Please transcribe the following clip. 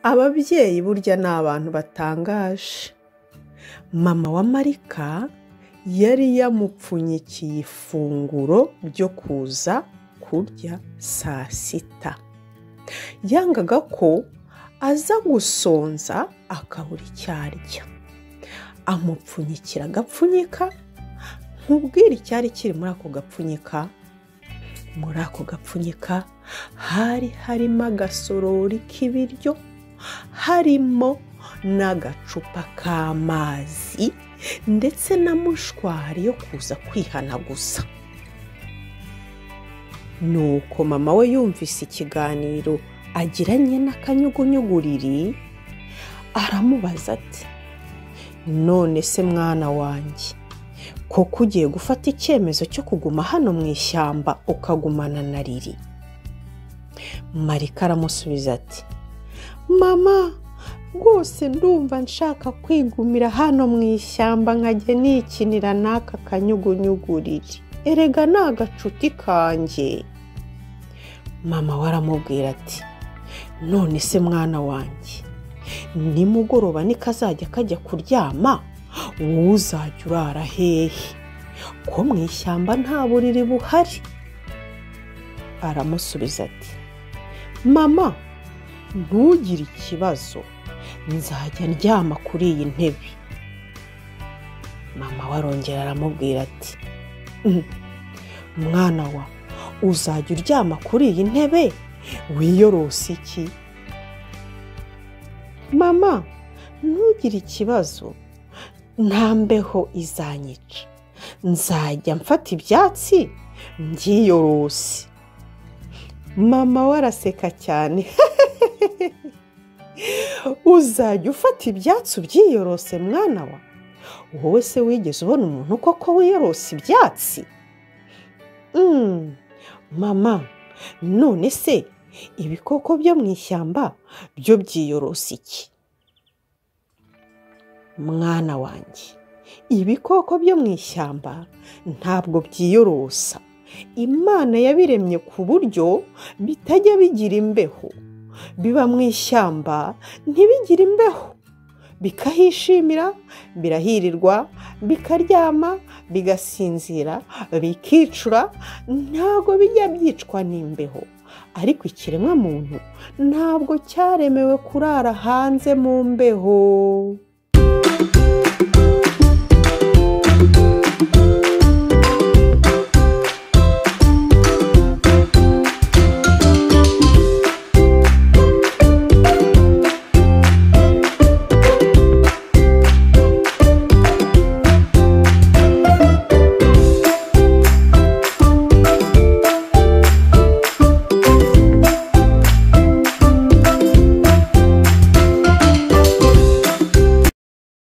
Ababyeyi burya ni abantu batangaje. Mama wa Marika yari yamupfunyikiye ifunguro ryo kuza kurya saa sita. Yangaga ko aza gusonza akabura icyo arya. Amupfunyikira agapfunyika, nkubwira icyari kiri muri ako gapfunyika. Muri ako gapfunyika hari harimo agasorori k'ibiryo, harimo n'agacupa k'amazi ndetse na mushwari yo kuza kwihanaguza. Nuko mama we yumvise ikiganiro agiranye n'akanyugunyuguriri, aramubaza ati, none se mwana wanjye, koko ugiye gufata icyemezo cyo kuguma hano mu ishyamba ukagumana na Riri? Marika aramusubiza ati, mama, rwose ndumva nshaka kwigumira hano mu ishyamba nkajya nikinira n'aka kanyugunyuguriri. Erega ni agacuti kanjye. Mama we aramubwira ati, none se mwana wanjye, nimugoroba nikazajya kajya kuryama, wowe uzajya urara hehe? Ko mu ishyamba nta buriri buhari. Aramusubiza ati, mama, ntugire ikibazo, nzajya ndyama kuri iyi ntebe. Mama we arongera aramubwira ati, mwana wa, uzajya uryama kuri iyi ntebe wiyorose iki? Mama, ntugire ikibazo, nta mbeho izanyica, nzajya mfata ibyatsi mbyiyorose. Mama we araseka cyane. Uzajya ufata ibyatsi ubyiyorose mwana wa? Wowe se wigeze ubona umuntu koko wiyorose ibyatsi? Mama, none se ibikoko byo mu ishyamba byo byiyorose iki? Mwana wanjye, ibikoko byo mu ishyamba ntabwo byiyorosa. Imana yabiremye ku buryo bitajya bigira imbeho. Biba mu ishyamba ntibigire imbeho, bikahishimira, birahirirwa, bikaryama, bigasinzira, bikicura, ntabwo bijya byicwa n'imbeho. Ariko ikiremwa muntu ntabwo cyaremewe kurara hanze mu mbeho.